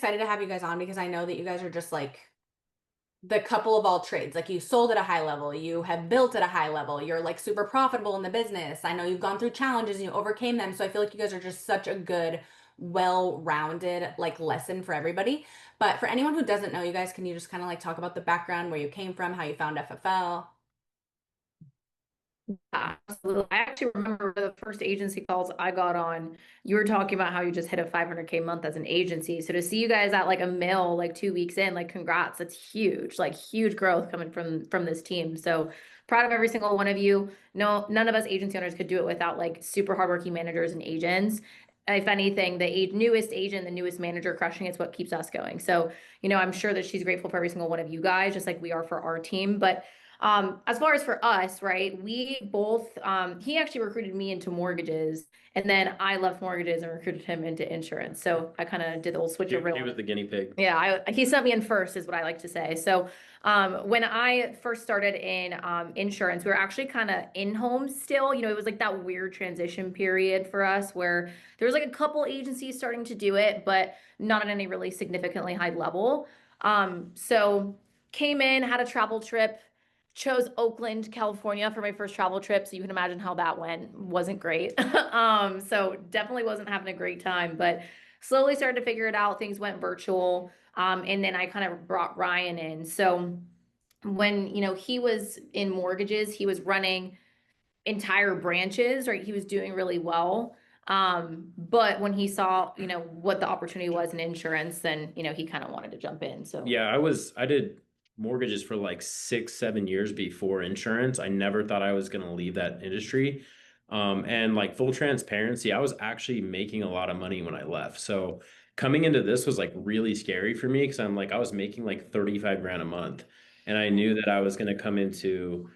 excited to have you guys on because I know that you guys are just like the couple of all trades. Like you sold at a high level, you have built at a high level, you're like super profitable in the business. I know you've gone through challenges and you overcame them. So I feel like you guys are just such a good, well-rounded like lesson for everybody. But for anyone who doesn't know you guys, can you just kind of like talk about the background, where you came from, how you found FFL? Absolutely. I actually remember the first agency calls I got on, you were talking about how you just hit a 500K month as an agency. So to see you guys at like a mill, like 2 weeks in, like congrats, that's huge, like huge growth coming from this team. So proud of every single one of you. No, none of us agency owners could do it without like super hardworking managers and agents. If anything, the newest agent, the newest manager crushing is what keeps us going. So, I'm sure that she's grateful for every single one of you guys, just like we are for our team. But as far as for us, right, we both, he actually recruited me into mortgages, and then I left mortgages and recruited him into insurance. So I kind of did the old He switcheroo. was the guinea pig. Yeah, he sent me in first, is what I like to say. So, when I first started in insurance, we were actually kind of in home still. It was like that weird transition period for us where there was like a couple agencies starting to do it, but not at any really significantly high level. So came in, had a travel trip, chose Oakland, California for my first travel trip. So you can imagine how that went. Wasn't great. So definitely wasn't having a great time, but slowly started to figure it out. Things went virtual. And then I kind of brought Ryan in. So when, he was in mortgages, he was running entire branches, right? He was doing really well. But when he saw, what the opportunity was in insurance, then, he kind of wanted to jump in. So Yeah, I did mortgages for like 6, 7 years before insurance. I never thought I was going to leave that industry. And like full transparency, I was actually making a lot of money when I left. So coming into this was like really scary for me because I was making like 35 grand a month. And I knew that I was going to come into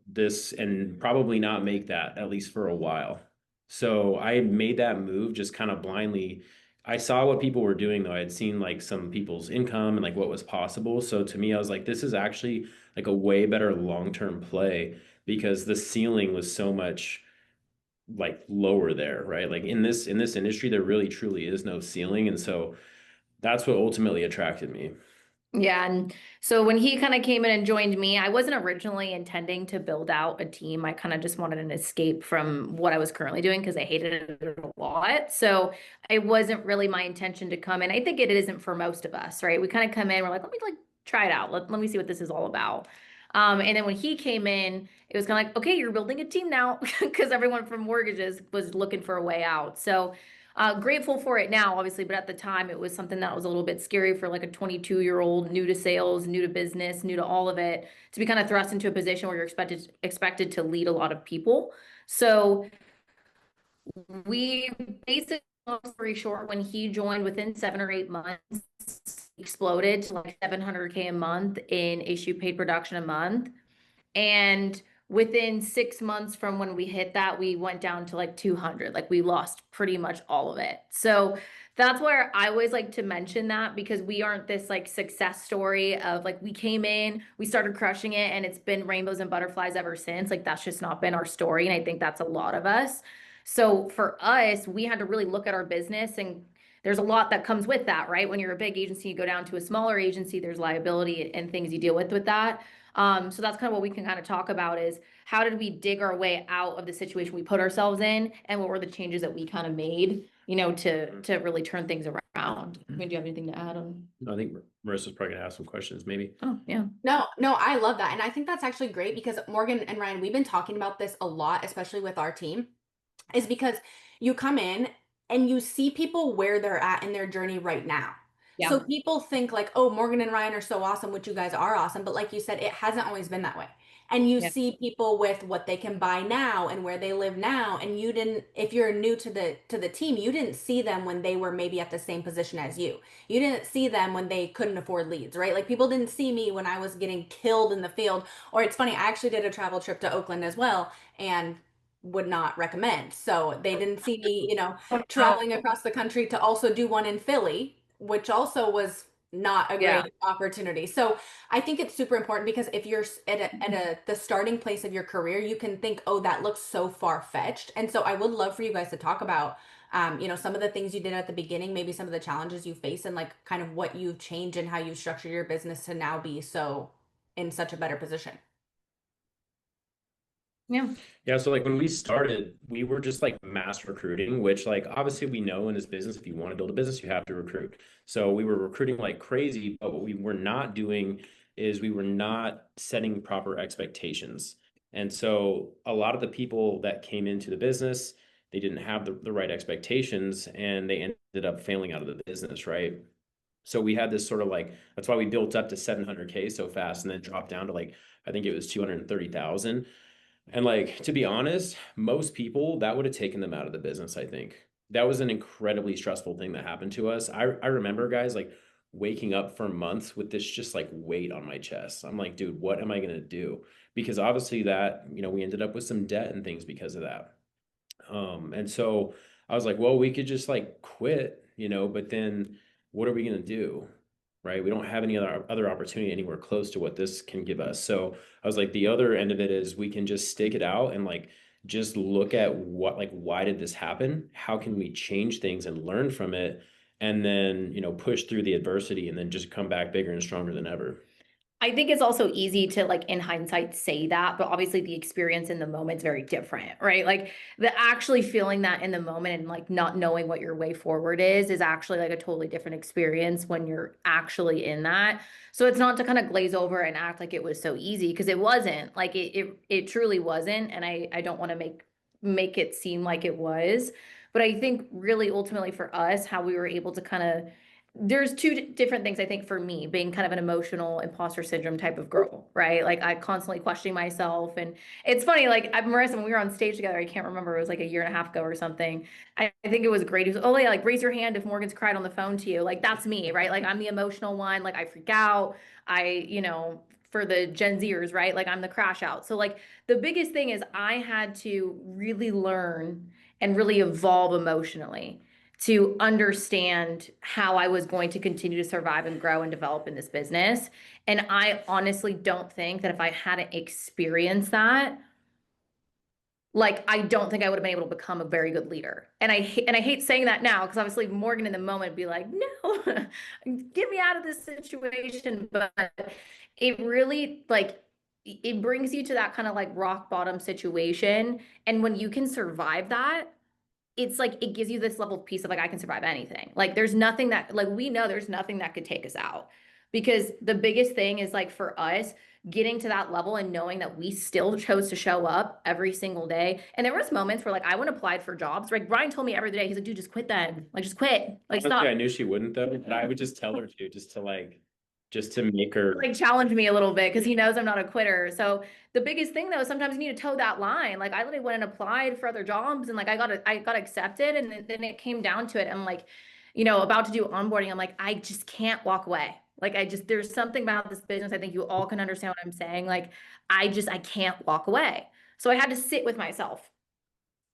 this and probably not make that at least for a while. So I made that move just kind of blindly. I saw what people were doing though. I had seen like some people's income and like what was possible. So to me, I was like, this is actually like a way better long-term play because the ceiling was so much like lower there, right? Like in this industry, there really truly is no ceiling. And so that's what ultimately attracted me. yeah, and so when he kind of came in and joined me, I wasn't originally intending to build out a team. I kind of just wanted an escape from what I was currently doing because I hated it a lot. So it wasn't really my intention to come in. I think it isn't for most of us, right? We kind of come in, we're like, let me like try it out. Let me see what this is all about. And then when he came in, it was kind of like, okay, you're building a team now because everyone from mortgages was looking for a way out. So grateful for it now, obviously, but at the time it was something that was a little bit scary for like a 22-year-old, new to sales, new to business, new to all of it, to be kind of thrust into a position where you're expected to lead a lot of people. So we basically, long story short, when he joined within 7 or 8 months, exploded to like 700K a month in issue paid production a month. And within 6 months from when we hit that, we went down to like 200. Like we lost pretty much all of it. So that's where I always like to mention that because we aren't this like success story of like we came in, we started crushing it, and it's been rainbows and butterflies ever since. Like that's just not been our story. And I think that's a lot of us. So for us, we had to really look at our business, and there's a lot that comes with that, right? When you're a big agency, you go down to a smaller agency, there's liability and things you deal with that. So that's kind of what we can kind of talk about is how did we dig our way out of the situation we put ourselves in, and what were the changes that we kind of made, to really turn things around. I mean, do you have anything to add on? I think Marissa's probably gonna ask some questions, maybe. Oh, yeah. No, no, I love that. And I think that's actually great because Morgan and Ryan, we've been talking about this a lot, especially with our team, is because you come in and you see people where they're at in their journey right now. So Yeah. people think like, oh, Morgan and Ryan are so awesome, which you guys are awesome. But like you said, it hasn't always been that way. And you Yeah. see people with what they can buy now and where they live now. And you didn't, if you're new to the team, you didn't see them when they were maybe at the same position as you. You didn't see them when they couldn't afford leads, right? Like people didn't see me when I was getting killed in the field. Or it's funny, I actually did a travel trip to Oakland as well. And would not recommend. So they didn't see me, Oh, no. traveling across the country to also do one in Philly, which also was not a Yeah. great opportunity. So I think it's super important because if you're at the starting place of your career, you can think, oh, that looks so far-fetched. And so I would love for you guys to talk about Some of the things you did at the beginning, maybe some of the challenges you face, and like kind of what you've changed and how you've structured your business to now be so in such a better position. Yeah. Yeah, so like when we started, we were just like mass recruiting, which like obviously we know in this business, if you want to build a business, you have to recruit. So we were recruiting like crazy, but what we were not doing is we were not setting proper expectations. And so a lot of the people that came into the business, they didn't have the right expectations and they ended up failing out of the business, right? So we had this sort of like, that's why we built up to 700K so fast and then dropped down to like, I think it was 230,000. And like, to be honest, most people that would have taken them out of the business, I think. That was an incredibly stressful thing that happened to us. I remember guys like waking up for months with this just like weight on my chest. I'm like, dude, what am I gonna do? Because obviously that, we ended up with some debt and things because of that. And so I was like, well, we could just like quit, but then what are we going to do? Right? We don't have any other opportunity anywhere close to what this can give us. So I was like, the other end of it is we can just stick it out and like just look at what like why did this happen? How can we change things and learn from it? And then, push through the adversity and then just come back bigger and stronger than ever. I think it's also easy to like in hindsight say that, but obviously the experience in the moment is very different, right? Like the actually feeling that in the moment and like not knowing what your way forward is actually like a totally different experience when you're actually in that. So it's not to kind of glaze over and act like it was so easy because it wasn't. Like it truly wasn't, and I don't want to make it seem like it was. But I think really ultimately for us, how we were able to kind of there's two different things I think for me being kind of an emotional imposter syndrome type of girl, right? Like I constantly questioning myself. And it's funny, like I Marissa, when we were on stage together, I can't remember, it was like a year and a half ago or something. I think it was great. It was, oh yeah, like raise your hand if Morgan's cried on the phone to you. Like that's me, right? Like I'm the emotional one. Like I freak out. For the Gen Zers, right? Like I'm the crash out. So like the biggest thing is I had to really learn and really evolve emotionally to understand how I was going to continue to survive and grow and develop in this business. And I honestly don't think that if I hadn't experienced that, like I don't think I would have been able to become a very good leader. And I hate saying that now because obviously Morgan in the moment would be like, "No, get me out of this situation." But it really like it brings you to that kind of like rock bottom situation. And when you can survive that, it's like it gives you this level of peace of like I can survive anything. Like there's nothing that like we know there's nothing that could take us out. Because the biggest thing is like for us getting to that level and knowing that we still chose to show up every single day. And there was moments where like I went applied for jobs. Like Brian told me every day, he's like, dude, just quit then. Like just quit. Like Honestly, stop. I knew she wouldn't though, but I would just tell her to just to make her. Like challenge me a little bit because he knows I'm not a quitter. So the biggest thing though, sometimes you need to toe that line. Like I literally went and applied for other jobs and like I got accepted and then it came down to it. I'm like, about to do onboarding. I'm like, I just can't walk away. Like there's something about this business. I think you all can understand what I'm saying. Like I can't walk away. So I had to sit with myself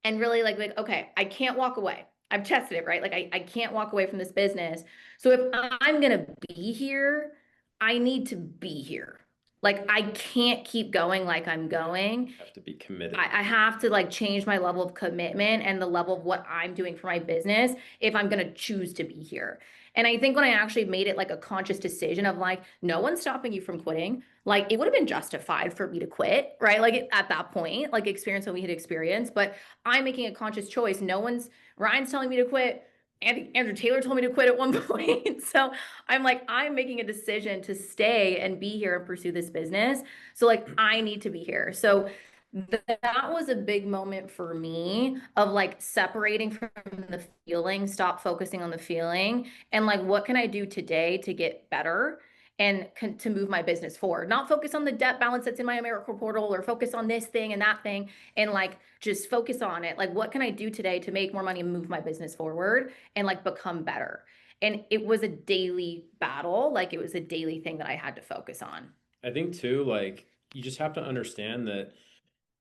and really like okay, I can't walk away. I've tested it, right? Like I can't walk away from this business. So if I'm gonna be here, I need to be here. Like I can't keep going like I'm going. Have to be committed. I have to like change my level of commitment and the level of what I'm doing for my business if I'm going to choose to be here. And I think when I actually made it like a conscious decision of like, no one's stopping you from quitting, like it would have been justified for me to quit, right? Like at that point, like experience what we had experienced, but I'm making a conscious choice. Ryan's telling me to quit. Andrew Taylor told me to quit at one point. So I'm like, I'm making a decision to stay and be here and pursue this business. So like, I need to be here. So that was a big moment for me of like separating from the feeling, stop focusing on the feeling, and like, what can I do today to get better and to move my business forward? Not focus on the debt balance that's in my Americorps portal or focus on this thing and that thing, and like just focus on it. Like, what can I do today to make more money and move my business forward and like become better? And it was a daily battle, like it was a daily thing that I had to focus on. I think too, like you just have to understand that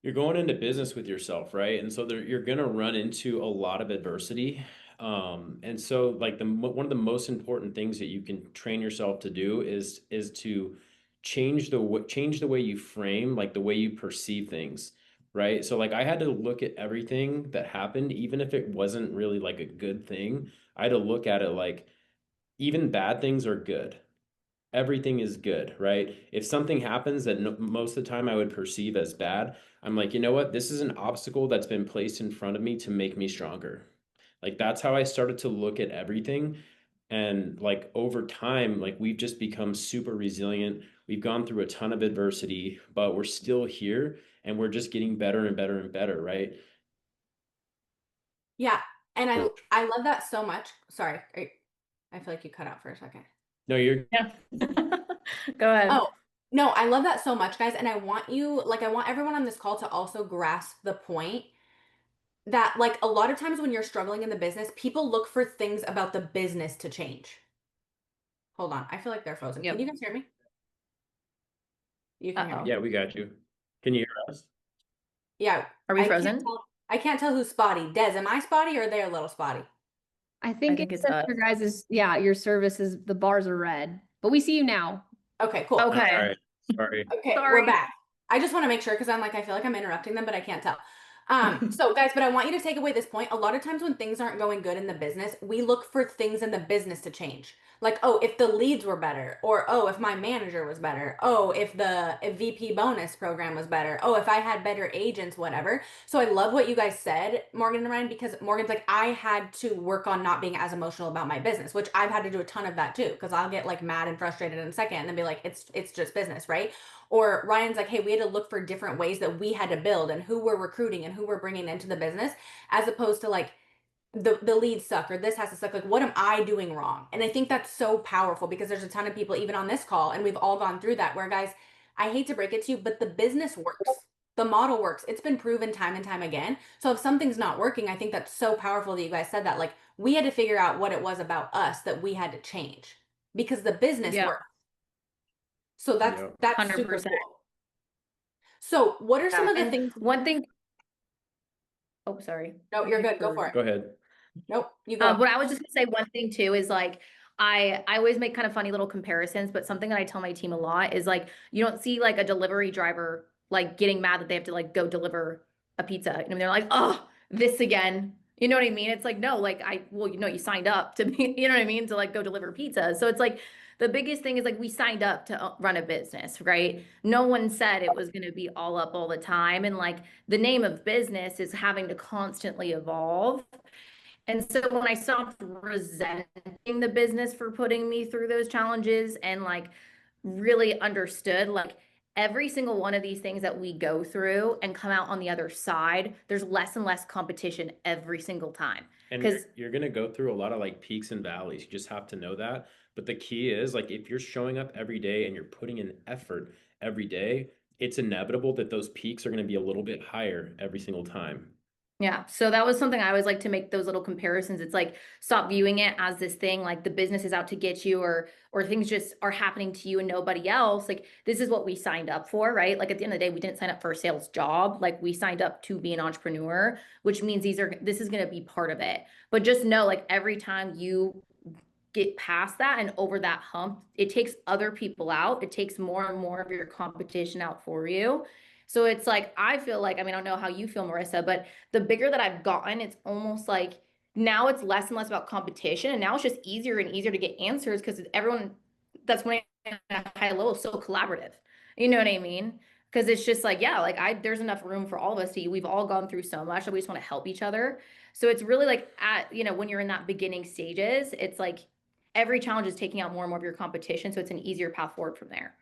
you're going into business with yourself, right? And so you're going to run into a lot of adversity. And so like one of the most important things that you can train yourself to do is to change the way you frame, like the way you perceive things, right? So like I had to look at everything that happened, even if it wasn't really like a good thing. I had to look at it like even bad things are good. Everything is good, right? If something happens that most of the time I would perceive as bad, I'm like, you know what? This is an obstacle that's been placed in front of me to make me stronger. Like that's how I started to look at everything. And like over time, like we've just become super resilient. We've gone through a ton of adversity, but we're still here and we're just getting better and better and better, right? Yeah. And I love that so much. Sorry. I feel like you cut out for a second. No, you're Yeah. Go ahead. Oh, no, I love that so much, guys. And I want you, like, I want everyone on this call to also grasp the point that, like, a lot of times when you're struggling in the business, people look for things about the business to change. Hold on. I feel like they're frozen. Can you Yep. guys hear me? You can hear me. Uh-oh. yeah, we got you. Can you hear us? Yeah. Are we frozen? I can't tell who's spotty. Des, am I spotty or they're a little spotty? I I think think it's it's that us. your guys is, yeah, your service is, the bars are red, but we see you now. Okay, cool. All Okay. right. Sorry. Okay, we're Sorry. back. I just want to make sure because I'm like, I feel like I'm interrupting them, but I can't tell. So guys, but I want you to take away this point. A lot of times when things aren't going good in the business, we look for things in the business to change. Like, oh, if the leads were better, or oh, if my manager was better, oh, if VP bonus program was better, oh, if I had better agents, whatever. So I love what you guys said, Morgan and Ryan, because Morgan's like, I had to work on not being as emotional about my business, which I've had to do a ton of that too, because I'll get like mad and frustrated in a second and then be like, it's just business, right? Or Ryan's like, hey, we had to look for different ways that we had to build and who we're recruiting and who we're bringing into the business, as opposed to like the leads suck or this has to suck. Like, what am I doing wrong? And I think that's so powerful because there's a ton of people, even on this call, and we've all gone through that, where guys, I hate to break it to you, but the business works. The model works. It's been proven time and time again. So if something's not working, I think that's so powerful that you guys said that. Like, we had to figure out what it was about us that we had to change because the business Yeah. works. So that's Yep. that's super 100%. cool. So what are some Yeah. of the And things? one thing, oh, sorry. No, you're good. Go for it. Go ahead. Nope, you go. But I was just gonna say one thing too is like I always make kind of funny little comparisons, but something that I tell my team a lot is like you don't see like a delivery driver like getting mad that they have to like go deliver a pizza. And they're like, oh, this again. You know what I mean? It's like, no, like well, you know, you signed up to be, you know what I mean, to like go deliver pizza. So it's like the biggest thing is like we signed up to run a business, right? No one said it was going to be all up all the time. And like the name of business is having to constantly evolve. And so when I stopped resenting the business for putting me through those challenges and like really understood like every single one of these things that we go through and come out on the other side, there's less and less competition every single time. And Because you're gonna go through a lot of like peaks and valleys. You just have to know that. But the key is like if you're showing up every day and you're putting in effort every day, it's inevitable that those peaks are gonna be a little bit higher every single time. yeah, so that was something I always like to make those little comparisons. It's like stop viewing it as this thing like the business is out to get you or things just are happening to you and nobody else. Like this is what we signed up for, right? Like at the end of the day, we didn't sign up for a sales job. Like we signed up to be an entrepreneur, which means this is going to be part of it. But just know like every time you get past that and over that hump, it takes other people out. It takes more and more of your competition out for you. So it's like, I feel like, I mean, I don't know how you feel, Marissa, but the bigger that I've gotten, it's almost like now it's less and less about competition. And now it's just easier and easier to get answers because everyone that's when at a high level is so collaborative. You know what I mean? Because it's just like, yeah, like there's enough room for all of us to, we've all gone through so much that we just want to help each other. So it's really like when you're in that beginning stages, it's like every challenge is taking out more and more of your competition. So it's an easier path forward from there.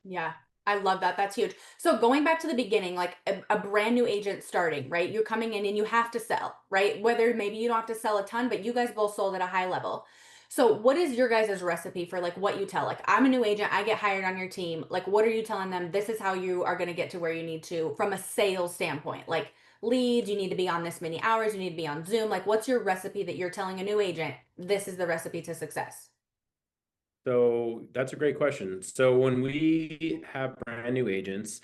Yeah, I love that. That's huge. So going back to the beginning, like a brand new agent starting, right? You're coming in and you have to sell, right? Whether maybe you don't have to sell a ton, but you guys both sold at a high level. So what is your guys' recipe for like what you tell? Like, I'm a new agent, I get hired on your team. Like, what are you telling them? This is how you are going to get to where you need to from a sales standpoint. Like leads, you need to be on this many hours, you need to be on Zoom. Like, what's your recipe that you're telling a new agent? This is the recipe to success. So that's a great question. So when we have brand new agents,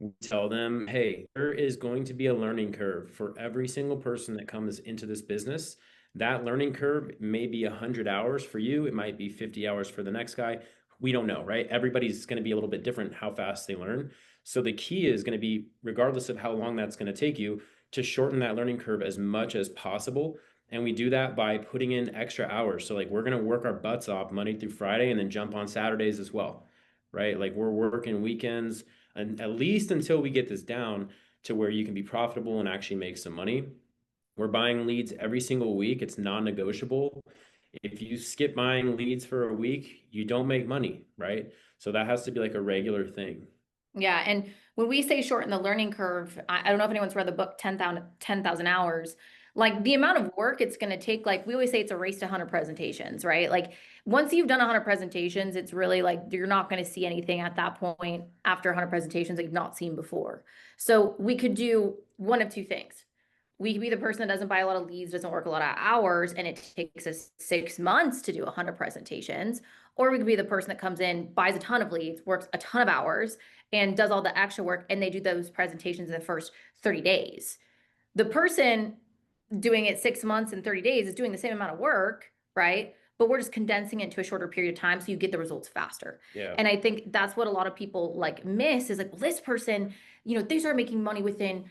we tell them, hey, there is going to be a learning curve for every single person that comes into this business. That learning curve may be 100 hours for you. It might be 50 hours for the next guy. We don't know, right? Everybody's going to be a little bit different how fast they learn. So the key is going to be, regardless of how long that's going to take you, to shorten that learning curve as much as possible. And we do that by putting in extra hours. So like we're going to work our butts off Monday through Friday and then jump on Saturdays as well, right? Like we're working weekends and at least until we get this down to where you can be profitable and actually make some money. We're buying leads every single week. It's non-negotiable. If you skip buying leads for a week, you don't make money, right? So that has to be like a regular thing. Yeah, and when we say shorten the learning curve, I don't know if anyone's read the book 10,000 hours. Like the amount of work it's going to take, like we always say it's a race to 100 presentations, right? Like once you've done 100 presentations, it's really like you're not going to see anything at that point after 100 presentations that you've not seen before. So we could do one of two things. We could be the person that doesn't buy a lot of leads, doesn't work a lot of hours, and it takes us 6 months to do 100 presentations. Or we could be the person that comes in, buys a ton of leads, works a ton of hours, and does all the extra work, and they do those presentations in the first 30 days. The person doing it 6 months and 30 days is doing the same amount of work, right? But we're just condensing it to a shorter period of time so you get the results faster. Yeah. And I think that's what a lot of people like miss is like, well, this person, they start making money within,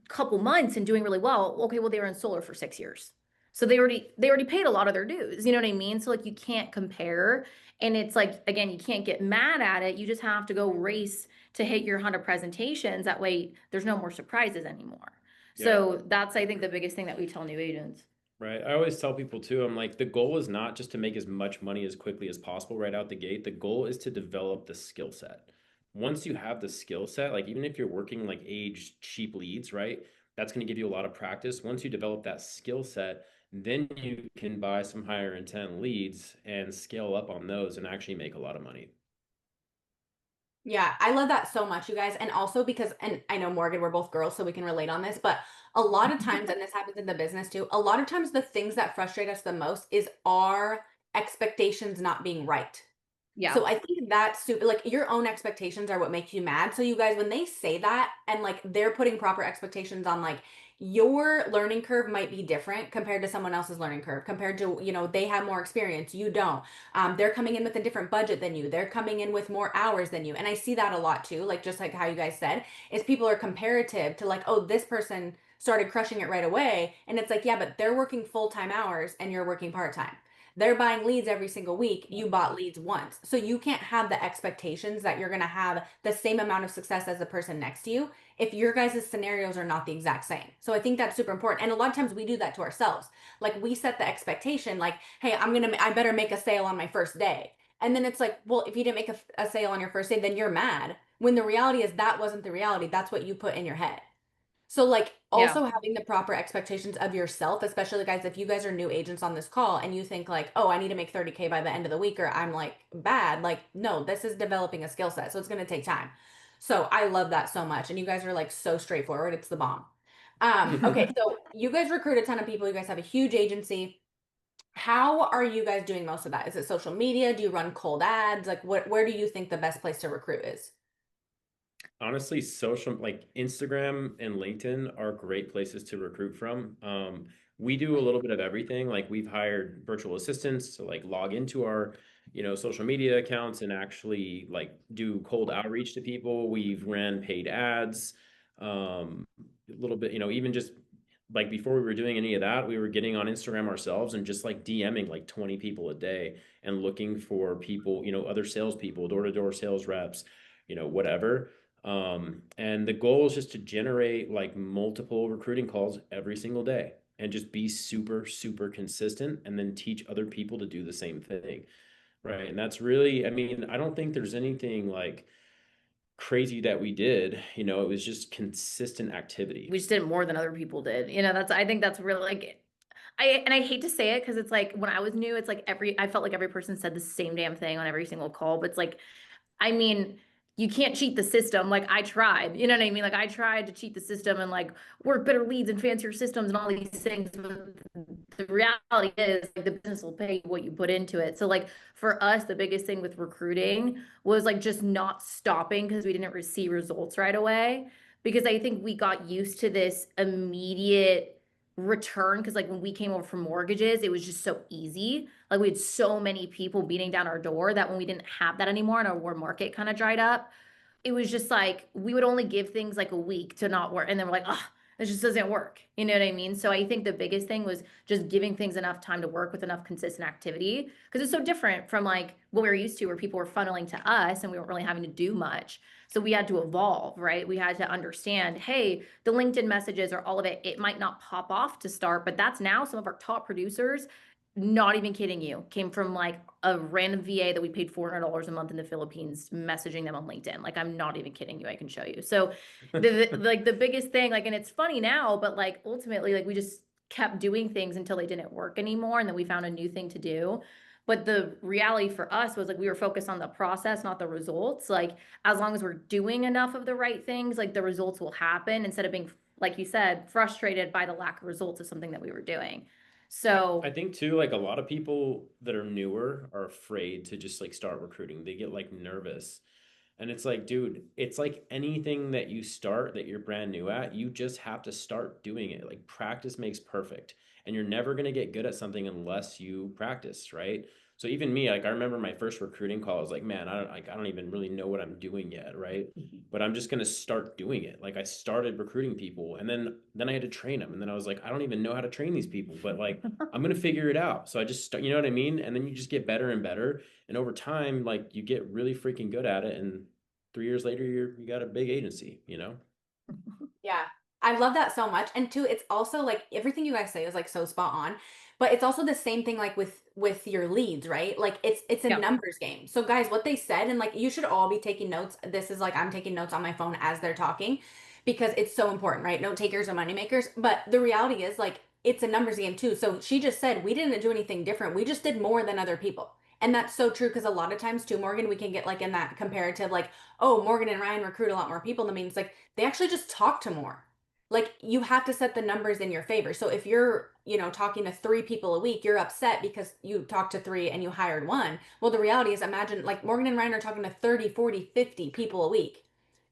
couple months and doing really well. Okay, well, they were in solar for 6 years. So they already paid a lot of their dues. You know what I mean? So like you can't compare. And it's like, again, you can't get mad at it. You just have to go race to hit your 100 presentations. That way there's no more surprises anymore. Yeah. So that's, I think, the biggest thing that we tell new agents. Right. I always tell people too, I'm like, the goal is not just to make as much money as quickly as possible right out the gate. The goal is to develop the skill set. Once you have the skill set, like even if you're working like age cheap leads, right? That's going to give you a lot of practice. Once you develop that skill set, then you can buy some higher intent leads and scale up on those and actually make a lot of money. Yeah, I love that so much, you guys. And also because, and I know Morgan, we're both girls, so we can relate on this, but a lot of times, and this happens in the business too, a lot of times the things that frustrate us the most is our expectations not being right. Yeah. So I think that's super, like your own expectations are what make you mad. So you guys, when they say that and like they're putting proper expectations on like your learning curve might be different compared to someone else's learning curve, compared to, they have more experience, you don't. They're coming in with a different budget than you. They're coming in with more hours than you. And I see that a lot too, like just like how you guys said, is people are comparative to like, oh, this person started crushing it right away. And it's like, yeah, but they're working full-time hours and you're working part-time. They're buying leads every single week. You bought leads once. So you can't have the expectations that you're going to have the same amount of success as the person next to you if your guys' scenarios are not the exact same. So I think that's super important. And a lot of times we do that to ourselves. Like we set the expectation like, hey, I better make a sale on my first day. And then it's like, well, if you didn't make a sale on your first day, then you're mad. When the reality is that wasn't the reality. That's what you put in your head. So like also having the proper expectations of yourself, especially guys, if you guys are new agents on this call and you think like, oh, I need to make 30K by the end of the week, or I'm like bad, like, no, this is developing a skill set. So it's going to take time. So I love that so much. And you guys are like so straightforward. It's the bomb. Okay. So you guys recruit a ton of people. You guys have a huge agency. How are you guys doing most of that? Is it social media? Do you run cold ads? Like where do you think the best place to recruit is? Honestly, social like Instagram and LinkedIn are great places to recruit from. We do a little bit of everything. Like we've hired virtual assistants to like log into our, social media accounts and actually like do cold outreach to people. We've ran paid ads, a little bit, even just like before we were doing any of that, we were getting on Instagram ourselves and just like DMing like 20 people a day and looking for people, other salespeople, door-to-door sales reps, whatever. And the goal is just to generate like multiple recruiting calls every single day and just be super, super consistent and then teach other people to do the same thing. Right. And that's really, I mean, I don't think there's anything like crazy that we did, it was just consistent activity. We just did more than other people did. I think that's really like, I hate to say it because it's like when I was new, it's like I felt like every person said the same damn thing on every single call, but it's like, I mean, you can't cheat the system. Like I tried, you know what I mean? Like I tried to cheat the system and like work better leads and fancier systems and all these things. But the reality is like the business will pay you what you put into it. So like for us, the biggest thing with recruiting was like just not stopping because we didn't see results right away. Because I think we got used to this immediate return because like when we came over from mortgages, it was just so easy. Like we had so many people beating down our door that when we didn't have that anymore and our warm market kind of dried up, it was just like we would only give things like a week to not work, and then we're like, oh, this just doesn't work. You know what I mean? So I think the biggest thing was just giving things enough time to work with enough consistent activity, because it's so different from like what we were used to, where people were funneling to us and we weren't really having to do much. So we had to evolve, right? We had to understand, hey, the LinkedIn messages or all of it, it might not pop off to start, but that's now some of our top producers, not even kidding you, came from like a random VA that we paid $400 a month in the Philippines, messaging them on LinkedIn. Like, I'm not even kidding you. I can show you. So like the biggest thing, like, and it's funny now, but like ultimately, like we just kept doing things until they didn't work anymore. And then we found a new thing to do. But the reality for us was like we were focused on the process, not the results. Like, as long as we're doing enough of the right things, like the results will happen, instead of being, like you said, frustrated by the lack of results of something that we were doing. So I think too, like a lot of people that are newer are afraid to just like start recruiting. They get like nervous. And it's like, dude, it's like anything that you start that you're brand new at, you just have to start doing it. Like practice makes perfect. And you're never going to get good at something unless you practice, right? So even me, like I remember my first recruiting call, I was like, man, I don't even really know what I'm doing yet, right? But I'm just going to start doing it. Like I started recruiting people, and then I had to train them. And then I was like, I don't even know how to train these people, but like I'm going to figure it out. So I just start, you know what I mean? And then you just get better and better. And over time, like you get really freaking good at it. And 3 years later, you got a big agency, you know? Yeah. I love that so much. And two, it's also like everything you guys say is like so spot on, but it's also the same thing like with your leads, right? Like it's a yeah. numbers game. So guys, what they said, and like you should all be taking notes. This is like I'm taking notes on my phone as they're talking because it's so important, right? Note takers are money makers. But the reality is like it's a numbers game too. So she just said we didn't do anything different. We just did more than other people. And that's so true because a lot of times too, Morgan, we can get like in that comparative, like, oh, Morgan and Ryan recruit a lot more people. That means like they actually just talk to more. Like you have to set the numbers in your favor. So if you're, talking to 3 people a week, you're upset because you talked to 3 and you hired 1. Well, the reality is imagine like Morgan and Ryan are talking to 30, 40, 50 people a week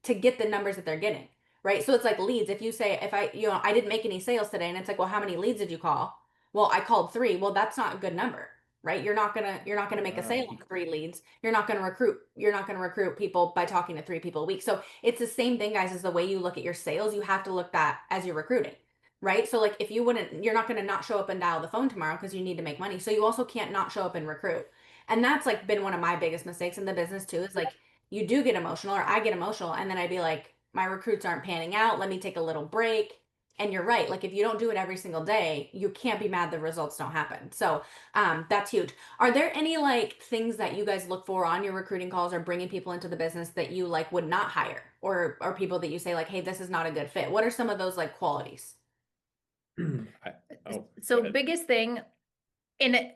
to get the numbers that they're getting. Right. So it's like leads. If you say, if I didn't make any sales today, and it's like, well, how many leads did you call? Well, I called 3. Well, that's not a good number, right? You're not gonna make a sale on 3 leads. You're not gonna recruit people by talking to 3 people a week. So it's the same thing, guys, as the way you look at your sales. You have to look that as you're recruiting, right? So like if you're not gonna not show up and dial the phone tomorrow because you need to make money. So you also can't not show up and recruit. And that's like been one of my biggest mistakes in the business too, is like you do get emotional, or I get emotional, and then I'd be like, my recruits aren't panning out. Let me take a little break. And you're right. Like if you don't do it every single day, you can't be mad the results don't happen. So that's huge. Are there any like things that you guys look for on your recruiting calls or bringing people into the business that you like would not hire, or people that you say like, hey, this is not a good fit? What are some of those like qualities? I, oh, go So ahead. biggest thing, and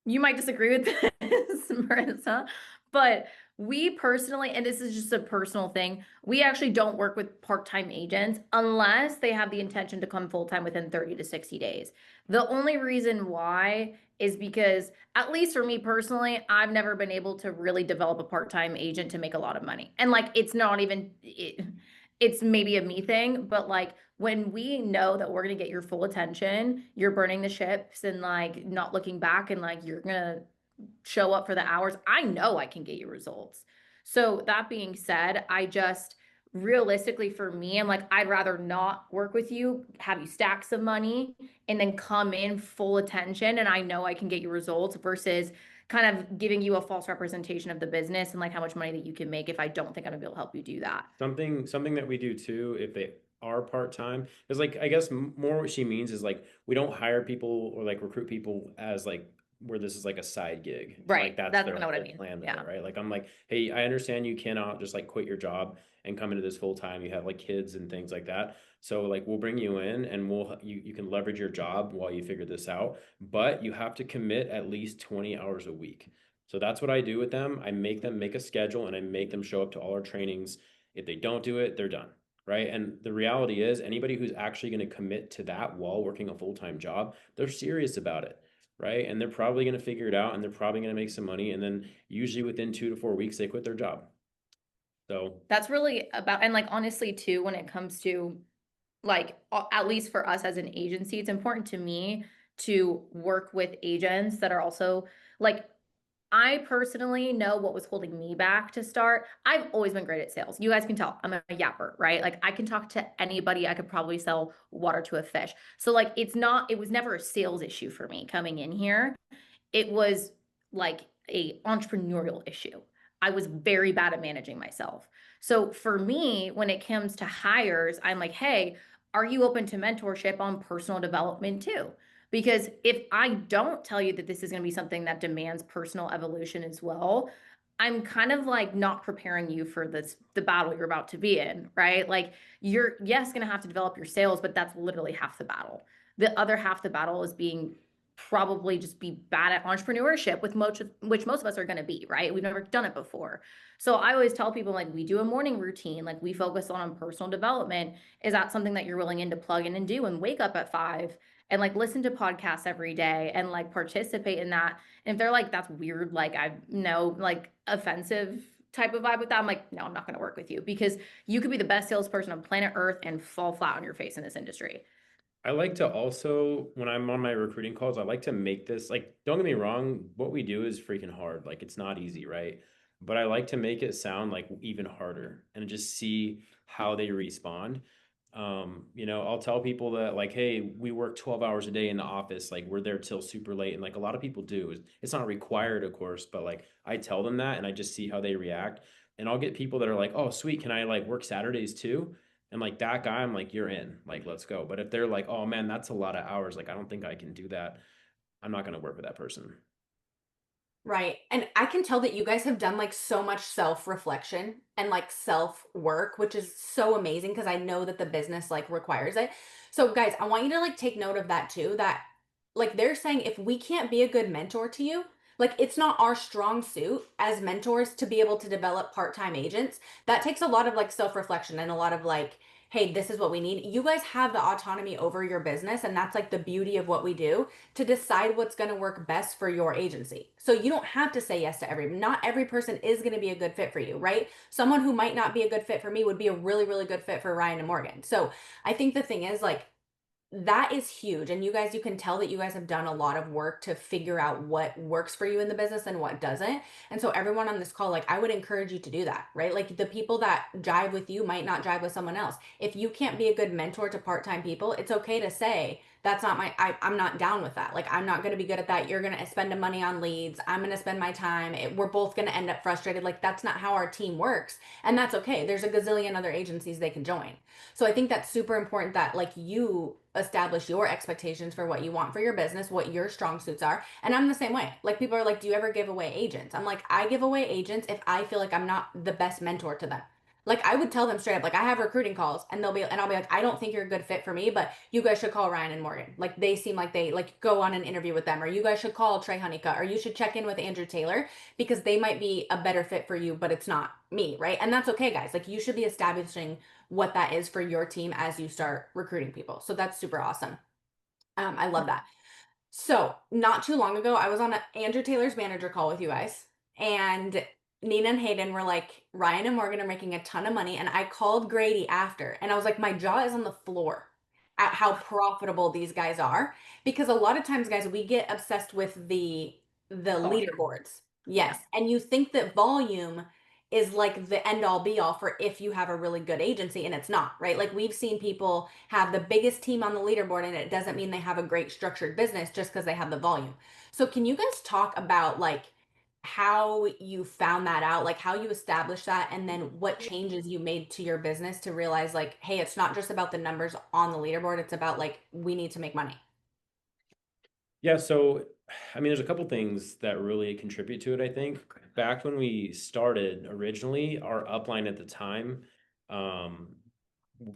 you might disagree with this, Marissa, but we personally, and this is just a personal thing, we actually don't work with part-time agents unless they have the intention to come full-time within 30 to 60 days. The only reason why is because, at least for me personally, I've never been able to really develop a part-time agent to make a lot of money. And like, it's not even, it's maybe a me thing, but like when we know that we're going to get your full attention, you're burning the ships and like not looking back, and like you're going to show up for the hours, I know I can get you results. So that being said, I just realistically, for me, I'm like, I'd rather not work with you, have you stack some money and then come in full attention, and I know I can get you results, versus kind of giving you a false representation of the business and like how much money that you can make if I don't think I'm gonna be able to help you do that. Something that we do too, if they are part-time, is like I guess more what she means is like we don't hire people or like recruit people as like where this is like a side gig. And, Right. like that's That's their kind of what I whole mean. plan with Yeah. it, right? Like I'm like, hey, I understand you cannot just like quit your job and come into this full time. You have like kids and things like that. So like we'll bring you in and you can leverage your job while you figure this out, but you have to commit at least 20 hours a week. So that's what I do with them. I make them make a schedule and I make them show up to all our trainings. If they don't do it, they're done. Right. And the reality is, anybody who's actually going to commit to that while working a full-time job, they're serious about it. Right. And they're probably going to figure it out, and they're probably going to make some money. And then usually within 2 to 4 weeks, they quit their job. So That's really about, and like honestly too, when it comes to like, at least for us as an agency, it's important to me to work with agents that are also like, I personally know what was holding me back to start. I've always been great at sales. You guys can tell I'm a yapper, right? Like I can talk to anybody. I could probably sell water to a fish. So like it was never a sales issue for me coming in here. It was like a entrepreneurial issue. I was very bad at managing myself. So for me, when it comes to hires, I'm like, hey, are you open to mentorship on personal development too? Because if I don't tell you that this is going to be something that demands personal evolution as well, I'm kind of like not preparing you for the battle you're about to be in, right? Like you're, yes, going to have to develop your sales, but that's literally half the battle. The other half the battle is being probably just be bad at entrepreneurship with which most of us are going to be, right? We've never done it before. So I always tell people like we do a morning routine, like we focus on personal development. Is that something that you're willing in to plug in and do and wake up at 5 and like listen to podcasts every day and like participate in that? And if they're like, that's weird, like I know, like offensive type of vibe with that, I'm like, no, I'm not going to work with you because you could be the best salesperson on planet Earth and fall flat on your face in this industry. I like to also, when I'm on my recruiting calls, I like to make this like, don't get me wrong, what we do is freaking hard. Like, it's not easy, right? But I like to make it sound like even harder and just see how they respond. I'll tell people that, like, hey, we work 12 hours a day in the office. Like, we're there till super late. And like a lot of people do. It's not required, of course, but like I tell them that and I just see how they react. And I'll get people that are like, oh, sweet, can I like work Saturdays too? And like that guy, I'm like, you're in, like, let's go. But if they're like, oh man, that's a lot of hours, like, I don't think I can do that, I'm not going to work with that person. Right. And I can tell that you guys have done like so much self-reflection and like self-work, which is so amazing because I know that the business like requires it. So guys, I want you to like take note of that too, that like they're saying if we can't be a good mentor to you, like it's not our strong suit as mentors to be able to develop part-time agents. That takes a lot of like self-reflection and a lot of like, hey, this is what we need. You guys have the autonomy over your business, and that's like the beauty of what we do to decide what's going to work best for your agency. So you don't have to say yes to not every person is going to be a good fit for you, right? Someone who might not be a good fit for me would be a really, really good fit for Ryan and Morgan. So I think the thing is like, that is huge. And you guys, you can tell that you guys have done a lot of work to figure out what works for you in the business and what doesn't. And so everyone on this call, like I would encourage you to do that, right? Like the people that jive with you might not jive with someone else. If you can't be a good mentor to part-time people, it's okay to say, that's not I'm not down with that. Like, I'm not going to be good at that. You're going to spend the money on leads. I'm going to spend my time. We're both going to end up frustrated. Like, that's not how our team works. And that's okay. There's a gazillion other agencies they can join. So I think that's super important that like you establish your expectations for what you want for your business, what your strong suits are. And I'm the same way. Like people are like, do you ever give away agents? I'm like, I give away agents if I feel like I'm not the best mentor to them. Like I would tell them straight up, like I have recruiting calls and I'll be like, I don't think you're a good fit for me, but you guys should call Ryan and Morgan. Like they seem like they like go on an interview with them, or you guys should call Trey Honeycutt, or you should check in with Andrew Taylor because they might be a better fit for you, but it's not me, right? And that's okay, guys. Like you should be establishing what that is for your team as you start recruiting people. So that's super awesome. I love that. So, not too long ago, I was on Andrew Taylor's manager call with you guys, and Nina and Hayden were like, Ryan and Morgan are making a ton of money. And I called Grady after, and I was like, my jaw is on the floor at how profitable these guys are. Because a lot of times, guys, we get obsessed with the leaderboards. Yes. And you think that volume is like the end all be all for if you have a really good agency, and it's not, right? Like we've seen people have the biggest team on the leaderboard and it doesn't mean they have a great structured business just because they have the volume. So can you guys talk about like how you found that out, like how you established that, and then what changes you made to your business to realize like, hey, it's not just about the numbers on the leaderboard, it's about like we need to make money. Yeah, so I mean, there's a couple things that really contribute to it, I think. Back when we started originally, our upline at the time um,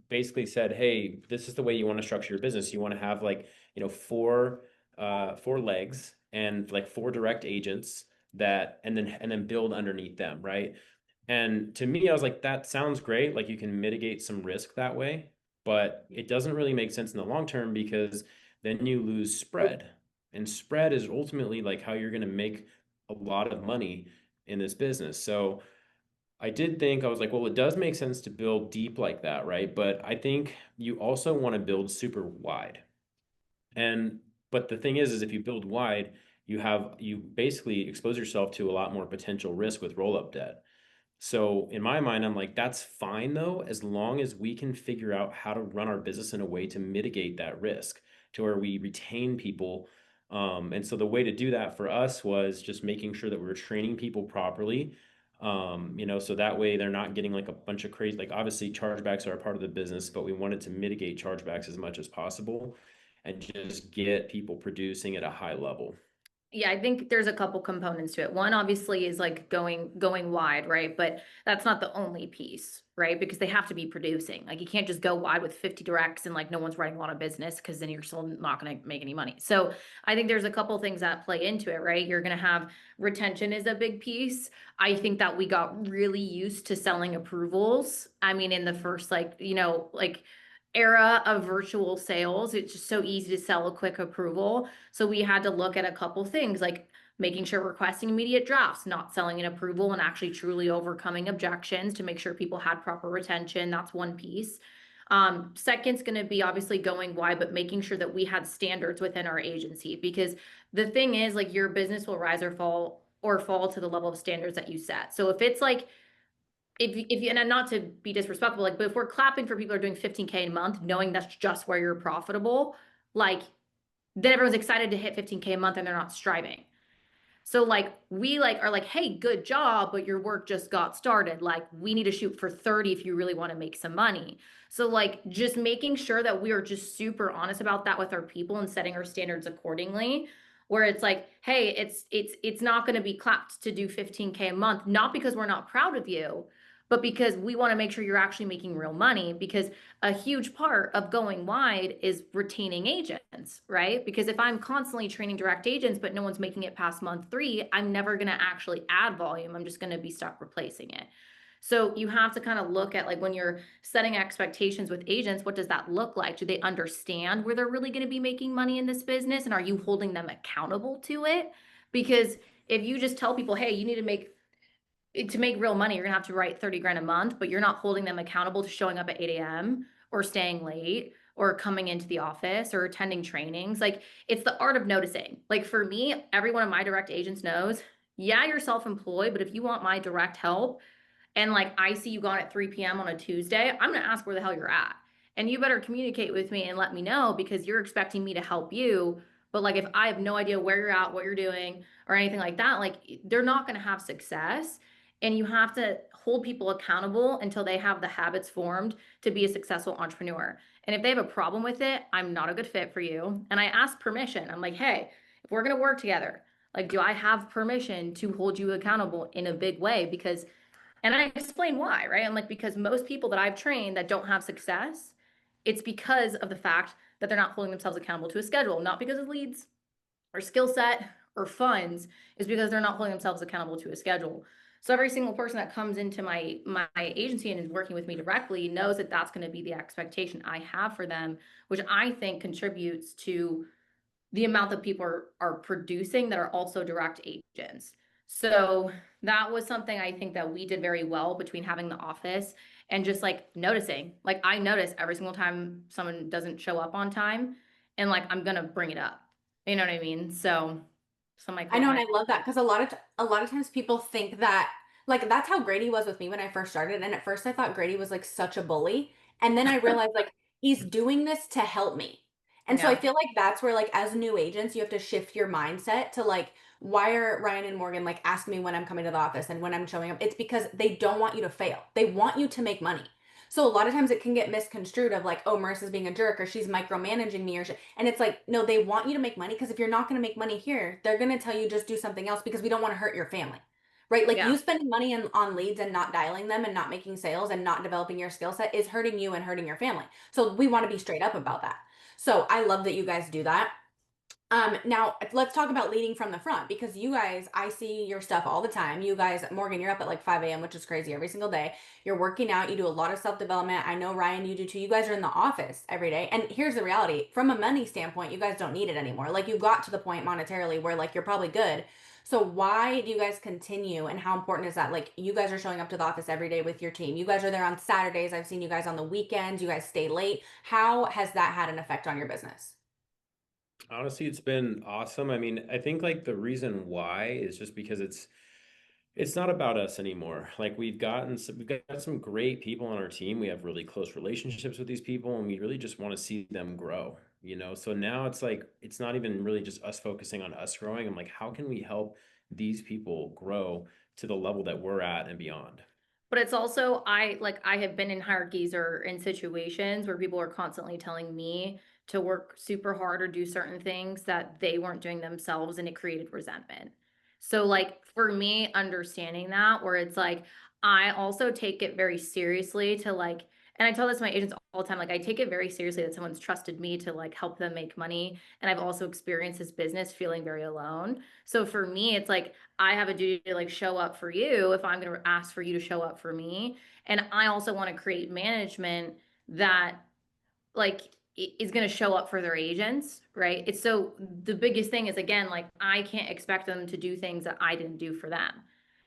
basically said, hey, this is the way you want to structure your business. You want to have like, four legs and like four direct agents that and then build underneath them, right? And to me, I was like, that sounds great. Like you can mitigate some risk that way, but it doesn't really make sense in the long term because then you lose spread. And spread is ultimately like how you're going to make a lot of money in this business. So I did think, I was like, well, it does make sense to build deep like that, right? But I think you also want to build super wide. And but the thing is if you build wide, you basically expose yourself to a lot more potential risk with roll-up debt. So in my mind, I'm like, that's fine though, as long as we can figure out how to run our business in a way to mitigate that risk to where we retain people. And so the way to do that for us was just making sure that we were training people properly. So that way they're not getting like a bunch of crazy, like obviously chargebacks are a part of the business, but we wanted to mitigate chargebacks as much as possible and just get people producing at a high level. Yeah, I think there's a couple components to it. One obviously is like going wide, right? But that's not the only piece, right? Because they have to be producing. Like you can't just go wide with 50 directs and like no one's writing a lot of business because then you're still not going to make any money. So I think there's a couple things that play into it, right? You're going to have retention is a big piece. I think that we got really used to selling approvals. I mean, in the first era of virtual sales, it's just so easy to sell a quick approval. So we had to look at a couple things like making sure requesting immediate drafts, not selling an approval and actually truly overcoming objections to make sure people had proper retention. That's one piece. Second's going to be obviously going wide, but making sure that we had standards within our agency, because the thing is like your business will rise or fall to the level of standards that you set. So if it's like, if you, and not to be disrespectful, like, but if we're clapping for people who are doing 15K a month, knowing that's just where you're profitable, like, then everyone's excited to hit 15K a month and they're not striving. So like we like are like, hey, good job, but your work just got started. Like we need to shoot for 30 if you really want to make some money. So like just making sure that we are just super honest about that with our people and setting our standards accordingly. Where it's like, hey, it's not going to be clapped to do 15K a month, not because we're not proud of you, but because we want to make sure you're actually making real money, because a huge part of going wide is retaining agents, right? Because if I'm constantly training direct agents, but no one's making it past month 3, I'm never going to actually add volume. I'm just going to be stuck replacing it. So you have to kind of look at like when you're setting expectations with agents, what does that look like? Do they understand where they're really going to be making money in this business? And are you holding them accountable to it? Because if you just tell people, hey, you need to make real money, you're gonna have to write 30 grand a month, but you're not holding them accountable to showing up at 8 a.m. or staying late or coming into the office or attending trainings. Like it's the art of noticing. Like for me, every one of my direct agents knows, yeah, you're self-employed, but if you want my direct help, and like I see you gone at 3 p.m. on a Tuesday, I'm going to ask where the hell you're at. And you better communicate with me and let me know, because you're expecting me to help you. But like if I have no idea where you're at, what you're doing, or anything like that, like they're not going to have success. And you have to hold people accountable until they have the habits formed to be a successful entrepreneur. And if they have a problem with it, I'm not a good fit for you. And I ask permission. I'm like, hey, if we're going to work together, like, do I have permission to hold you accountable in a big way? Because and I explain why, right? I'm like, because most people that I've trained that don't have success, it's because of the fact that they're not holding themselves accountable to a schedule, not because of leads or skill set or funds, is because they're not holding themselves accountable to a schedule. So every single person that comes into my agency and is working with me directly knows that that's going to be the expectation I have for them, which I think contributes to the amount that people are producing that are also direct agents. So that was something I think that we did very well between having the office and just like noticing. Like I notice every single time someone doesn't show up on time, and like I'm gonna bring it up. You know what I mean? So my I know, and I love that because a lot of times people think that like that's how Grady was with me when I first started. And at first I thought Grady was like such a bully. And then I realized like he's doing this to help me. And so I Yeah. feel like that's where like as new agents, you have to shift your mindset to like, why are Ryan and Morgan like asking me when I'm coming to the office and when I'm showing up? It's because they don't want you to fail. They want you to make money. So a lot of times it can get misconstrued of like, oh, Marissa's being a jerk or she's micromanaging me and it's like, no, they want you to make money because if you're not going to make money here, they're going to tell you just do something else because we don't want to hurt your family. Right? Like Yeah. you spending money on leads and not dialing them and not making sales and not developing your skill set is hurting you and hurting your family. So we want to be straight up about that. So I love that you guys do that. Now let's talk about leading from the front because you guys, I see your stuff all the time. You guys, Morgan, you're up at like 5 a.m., which is crazy every single day. You're working out, you do a lot of self-development. I know Ryan, you do too. You guys are in the office every day. And here's the reality, from a money standpoint, you guys don't need it anymore. Like you got to the point monetarily where like you're probably good. So why do you guys continue and how important is that? Like you guys are showing up to the office every day with your team. You guys are there on Saturdays. I've seen you guys on the weekends. You guys stay late. How has that had an effect on your business? Honestly, it's been awesome. I mean, I think like the reason why is just because it's not about us anymore. Like we've got some great people on our team. We have really close relationships with these people, and we really just want to see them grow, you know? So now it's like it's not even really just us focusing on us growing. I'm like, how can we help these people grow to the level that we're at and beyond? But it's also, I have been in hierarchies or in situations where people are constantly telling me to work super hard or do certain things that they weren't doing themselves, and it created resentment. So like for me, understanding that, where it's like, I also take it very seriously to like, and I tell this to my agents all the time, like I take it very seriously that someone's trusted me to like help them make money. And I've also experienced this business feeling very alone. So for me, it's like, I have a duty to like show up for you if I'm going to ask for you to show up for me. And I also want to create management that like is going to show up for their agents, right? It's so the biggest thing is again, like I can't expect them to do things that I didn't do for them.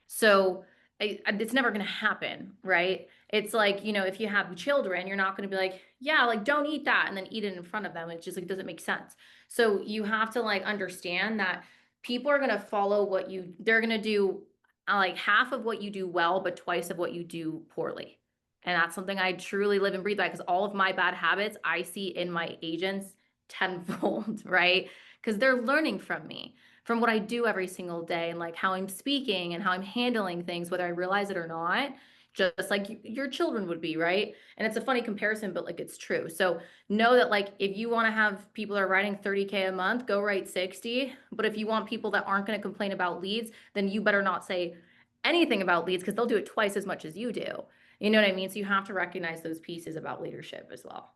So it's never going to happen, right? It's like, you know, if you have children, you're not going to be like, yeah, like don't eat that and then eat it in front of them. It's just like, doesn't make sense. So you have to like understand that people are going to follow what you, they're going to do like half of what you do well, but twice of what you do poorly. And that's something I truly live and breathe by because all of my bad habits I see in my agents tenfold, right? Because they're learning from me, from what I do every single day and like how I'm speaking and how I'm handling things, whether I realize it or not, just like your children would be, right? And it's a funny comparison, but like it's true. So know that like if you want to have people that are writing 30K a month, go write 60. But if you want people that aren't going to complain about leads, then you better not say anything about leads because they'll do it twice as much as you do. You know what I mean? So you have to recognize those pieces about leadership as well.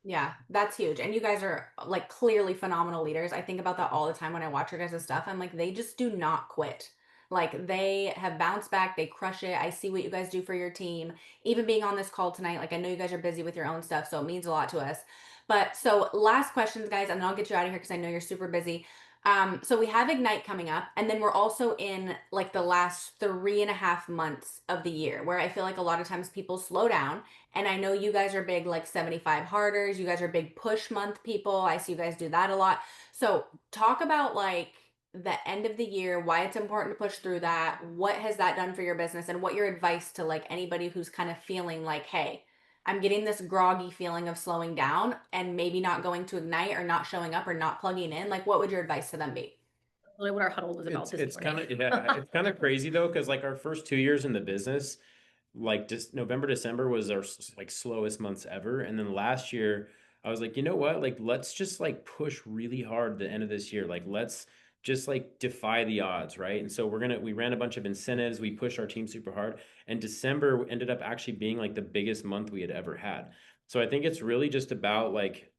Yeah, that's huge. And you guys are like clearly phenomenal leaders. I think about that all the time when I watch your guys' stuff. I'm like, they just do not quit. Like they have bounced back, they crush it. I see what you guys do for your team. Even being on this call tonight, like I know you guys are busy with your own stuff, so it means a lot to us. But so last questions, guys, and then I'll get you out of here because I know you're super busy. So we have Ignite coming up, and then we're also in like the last 3.5 months of the year where I feel like a lot of times people slow down, and I know you guys are big like 75 harders. You guys are big push month people. I see you guys do that a lot. So talk about like the end of the year, why it's important to push through that. What has that done for your business and what your advice to like anybody who's kind of feeling like, hey, I'm getting this groggy feeling of slowing down and maybe not going to Ignite or not showing up or not plugging in. Like what would your advice to them be? Really what our huddle was about this It's kind morning. of yeah, it's kind of crazy though, because like our first 2 years in the business, like just November, December was our like slowest months ever. And then last year, I was like, you know what? Like, let's just like push really hard the end of this year. Like, let's just like defy the odds, right? And so we ran a bunch of incentives. We pushed our team super hard. And December ended up actually being like the biggest month we had ever had. So I think it's really just about like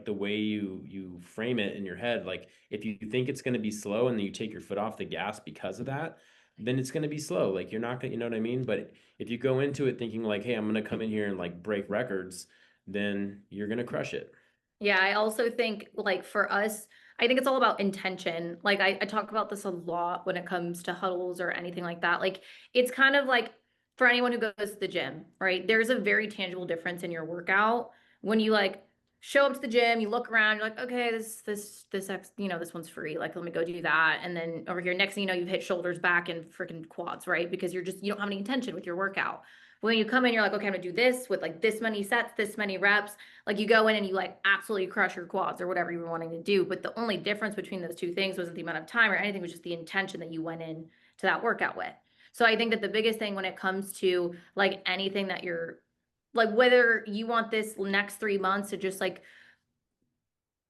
the way you frame it in your head. Like if you think it's going to be slow and then you take your foot off the gas because of that, then it's going to be slow. Like you're not going to, you know what I mean? But if you go into it thinking like, hey, I'm going to come in here and like break records, then you're going to crush it. Yeah, I also think like for us, I think it's all about intention. Like I talk about this a lot when it comes to huddles or anything like that. Like it's kind of like for anyone who goes to the gym, right? There's a very tangible difference in your workout when you like show up to the gym, you look around, you're like, okay, this one's free. Like, let me go do that. And then over here, next thing you know, you've hit shoulders, back, and freaking quads, right? Because you don't have any intention with your workout. When you come in, you're like, okay, I'm gonna do this with like this many sets, this many reps. Like you go in and you like absolutely crush your quads or whatever you were wanting to do. But the only difference between those two things wasn't the amount of time or anything, it was just the intention that you went in to that workout with. So I think that the biggest thing when it comes to like anything that you're like, whether you want this next 3 months to just like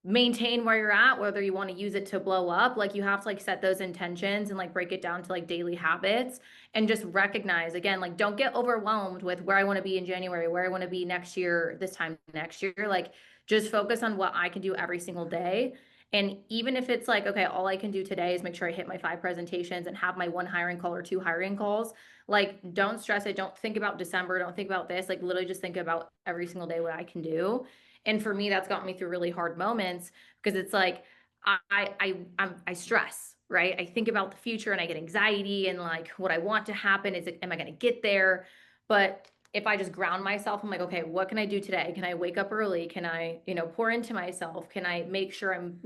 maintain where you're at, whether you want to use it to blow up, like you have to like set those intentions and like break it down to like daily habits and just recognize again, like don't get overwhelmed with where I want to be in January, where I want to be next year, this time next year. Like just focus on what I can do every single day. And even if it's like, okay, all I can do today is make sure I hit my 5 presentations and have my 1 hiring call or 2 hiring calls, like don't stress it. Don't think about December. Don't think about this. Like literally just think about every single day what I can do. And for me, that's gotten me through really hard moments because it's like I stress, right? I think about the future and I get anxiety and like what I want to happen is am I going to get there? But if I just ground myself, I'm like, okay, what can I do today? Can I wake up early? Can I, pour into myself? Can I make sure I'm,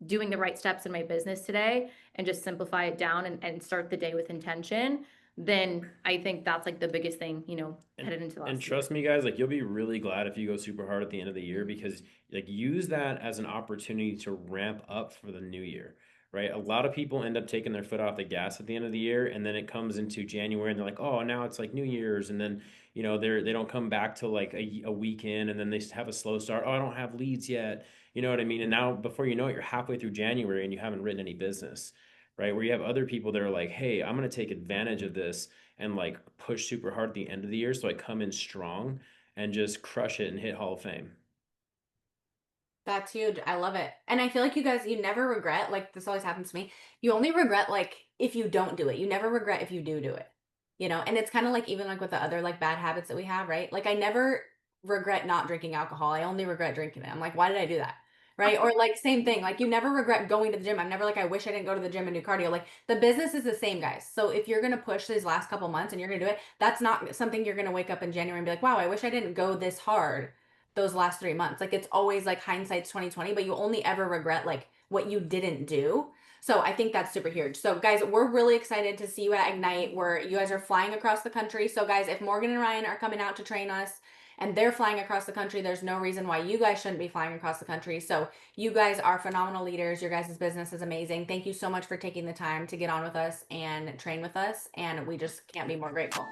doing the right steps in my business today and just simplify it down and start the day with intention? Then I think that's like the biggest thing, headed into the And last year. trust me, guys, like you'll be really glad if you go super hard at the end of the year, because like use that as an opportunity to ramp up for the new year, right? A lot of people end up taking their foot off the gas at the end of the year, and then it comes into January and they're like, oh, now it's like New Year's, and then they don't come back till like a weekend, and then they have a slow start. Oh, I don't have leads yet. You know what I mean? And now before you know it, you're halfway through January and you haven't written any business, right? Where you have other people that are like, hey, I'm going to take advantage of this and like push super hard at the end of the year so I come in strong and just crush it and hit Hall of Fame. That's huge. I love it. And I feel like you guys, you never regret, like this always happens to me. You only regret like if you don't do it. You never regret if you do do it. And it's kind of like even like with the other like bad habits that we have, right? Like I never regret not drinking alcohol. I only regret drinking it. I'm like, why did I do that? Right? Or like same thing. Like you never regret going to the gym. I'm never like I wish I didn't go to the gym and do cardio. Like the business is the same, guys. So if you're going to push these last couple months and you're going to do it, that's not something you're going to wake up in January and be like, "Wow, I wish I didn't go this hard those last 3 months." Like it's always like hindsight's 2020, but you only ever regret like what you didn't do. So I think that's super huge. So guys, we're really excited to see you at Ignite, where you guys are flying across the country. So guys, if Morgan and Ryan are coming out to train us and they're flying across the country, there's no reason why you guys shouldn't be flying across the country. So you guys are phenomenal leaders. Your guys' business is amazing. Thank you so much for taking the time to get on with us and train with us. And we just can't be more grateful.